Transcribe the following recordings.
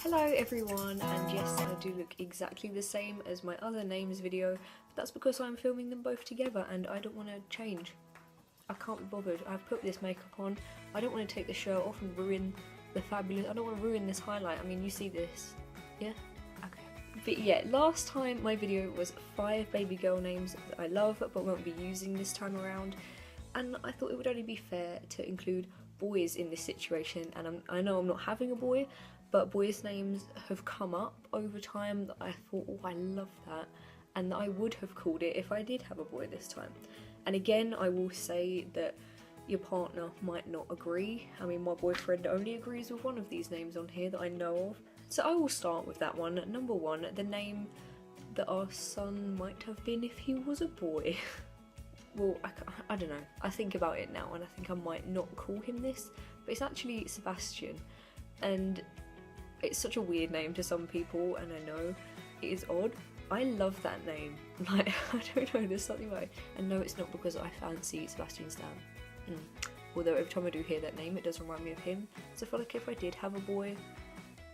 Hello everyone, and yes, I do look exactly the same as my other names video, but that's because I'm filming them both together and I don't want to change. I can't be bothered. I've put this makeup on, I don't want to take the shirt off and ruin the fabulous, I don't want to ruin this highlight. I mean, you see this, yeah? Okay. But yeah, last time my video was 5 baby girl names that I love but won't be using this time around, and I thought it would only be fair to include boys in this situation, and I know I'm not having a boy, but boys' names have come up over time that I thought, oh, I love that, and that I would have called it if I did have a boy this time. And again, I will say that your partner might not agree. I mean, my boyfriend only agrees with one of these names on here that I know of. So I will start with that one. Number 1, the name that our son might have been if he was a boy. Well, I don't know. I think about it now and I think I might not call him this, but it's actually Sebastian. And it's such a weird name to some people, and I know it is odd. I love that name. Like, I don't know, there's something about it. And no, it's not because I fancy Sebastian Stan. Although every time I do hear that name, it does remind me of him. So I feel like if I did have a boy,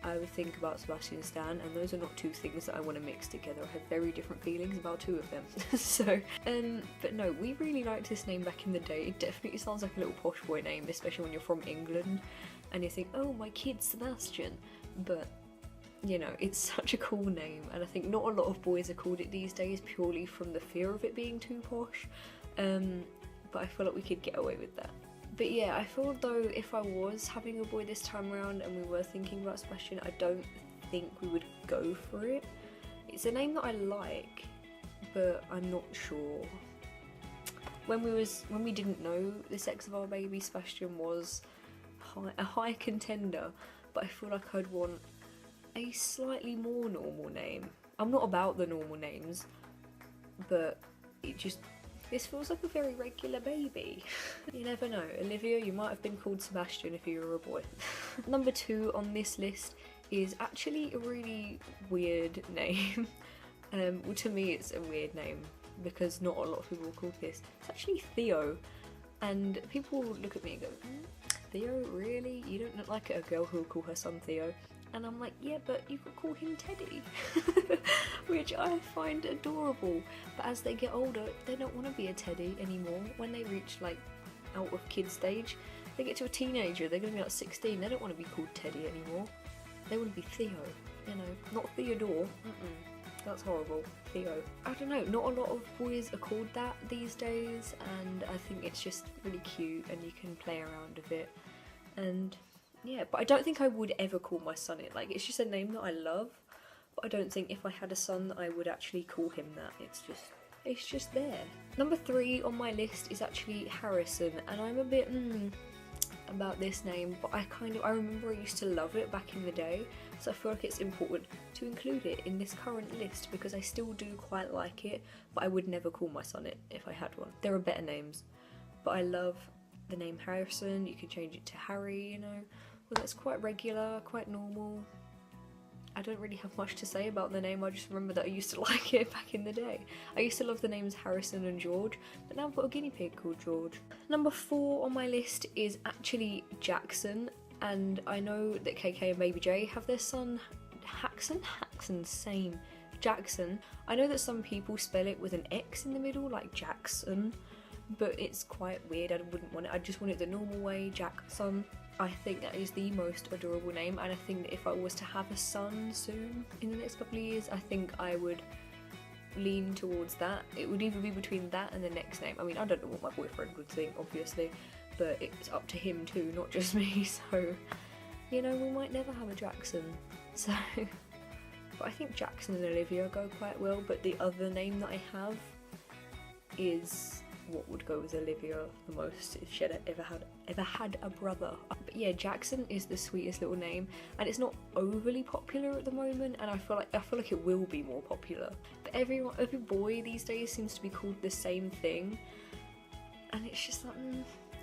I would think about Sebastian Stan, and those are not two things that I want to mix together. I have very different feelings about two of them. So, but no, we really liked this name back in the day. It definitely sounds like a little posh boy name, especially when you're from England and you think, oh, my kid's Sebastian. But, you know, it's such a cool name, and I think not a lot of boys are called it these days purely from the fear of it being too posh. But I feel like we could get away with that. But yeah, I feel though if I was having a boy this time around and we were thinking about Sebastian, I don't think we would go for it. It's a name that I like, but I'm not sure. When we didn't know the sex of our baby, Sebastian was a high contender, but I feel like I'd want a slightly more normal name. I'm not about the normal names, but this feels like a very regular baby. You never know. Olivia, you might have been called Sebastian if you were a boy. Number 2 on this list is actually a really weird name. Well, to me it's a weird name because not a lot of people are called this. It's actually Theo, and people look at me and go, Theo, really? You don't look like a girl who will call her son Theo. And I'm like, yeah, but you could call him Teddy, which I find adorable. But as they get older, they don't want to be a Teddy anymore. When they reach like out of kid stage, they get to a teenager, they're going to be like 16, they don't want to be called Teddy anymore. They want to be Theo, you know, not Theodore. That's horrible. Theo. I don't know, not a lot of boys are called that these days, and I think it's just really cute and you can play around with it. And yeah, but I don't think I would ever call my son it. Like, it's just a name that I love, but I don't think if I had a son I would actually call him that. It's just there. Number 3 on my list is actually Harrison, and I'm a bit about this name, but I remember I used to love it back in the day, so I feel like it's important to include it in this current list because I still do quite like it, but I would never call my son it if I had one. There are better names, but I love the name Harrison. You can change it to Harry, you know. Well, that's quite regular, quite normal. I don't really have much to say about the name, I just remember that I used to like it back in the day. I used to love the names Harrison and George, but now I've got a guinea pig called George. Number 4 on my list is actually Jackson, and I know that KK and Baby J have their son Haxon, same. Jackson. I know that some people spell it with an X in the middle, like Jackson, but it's quite weird. I wouldn't want it. I just want it the normal way, Jackson. I think that is the most adorable name, and I think that if I was to have a son soon in the next couple of years, I think I would lean towards that. It would either be between that and the next name. I mean, I don't know what my boyfriend would think, obviously, but it's up to him too, not just me, so, you know, we might never have a Jackson. So, but I think Jackson and Olivia go quite well, but the other name that I have is what would go with Olivia the most if she had ever had a brother. But yeah, Jackson is the sweetest little name, and it's not overly popular at the moment, and I feel like it will be more popular. But every boy these days seems to be called the same thing, and it's just like,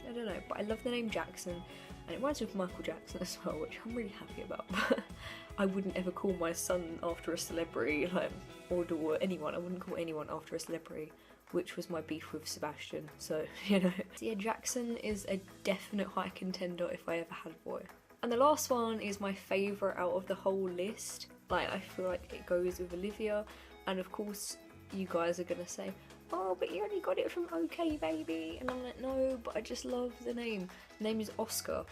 I don't know. But I love the name Jackson, and it reminds me of Michael Jackson as well, which I'm really happy about. But I wouldn't ever call my son after a celebrity, like, or anyone. I wouldn't call anyone after a celebrity, which was my beef with Sebastian, so, you know. So yeah, Jackson is a definite high contender if I ever had a boy. And the last one is my favourite out of the whole list. Like, I feel like it goes with Olivia, and of course you guys are gonna say, oh, but you only got it from OK Baby, and I'm like, no, but I just love the name. The name is Oscar,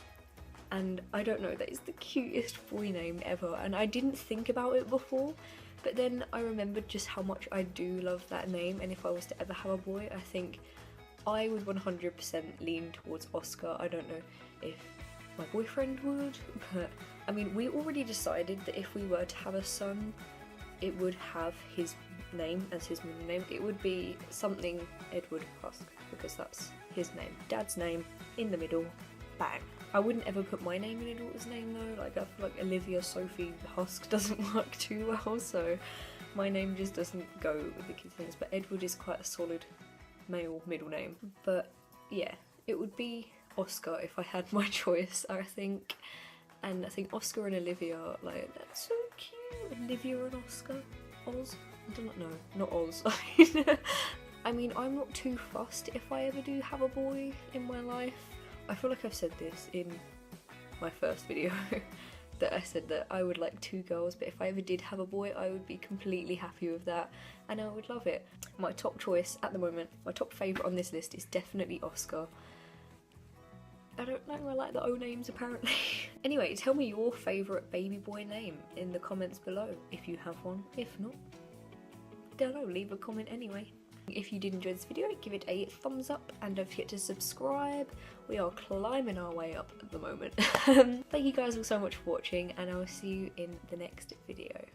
and I don't know, that is the cutest boy name ever, and I didn't think about it before, but then I remembered just how much I do love that name, and if I was to ever have a boy, I think I would 100% lean towards Oscar. I don't know if my boyfriend would, but I mean, we already decided that if we were to have a son, it would have his name as his middle name. It would be something Edward Husk, because that's his name. Dad's name in the middle, bang. I wouldn't ever put my name in a daughter's name though. Like, I feel like Olivia Sophie Husk doesn't work too well, so my name just doesn't go with the kids' names. But Edward is quite a solid male middle name. But yeah, it would be Oscar if I had my choice, I think. And I think Oscar and Olivia, like, that's so cute. Olivia and Oscar. Oz? I do not know. Not Oz. I mean, I'm not too fussed if I ever do have a boy in my life. I feel like I've said this in my first video, that I said that I would like 2 girls, but if I ever did have a boy, I would be completely happy with that, and I would love it. My top choice at the moment, my top favourite on this list is definitely Oscar. I don't know, I like the O names apparently. Anyway, tell me your favourite baby boy name in the comments below, if you have one. If not, don't know, leave a comment anyway. If you did enjoy this video, give it a thumbs up, and don't forget to subscribe. We are climbing our way up at the moment. Thank you guys all so much for watching, and I will see you in the next video.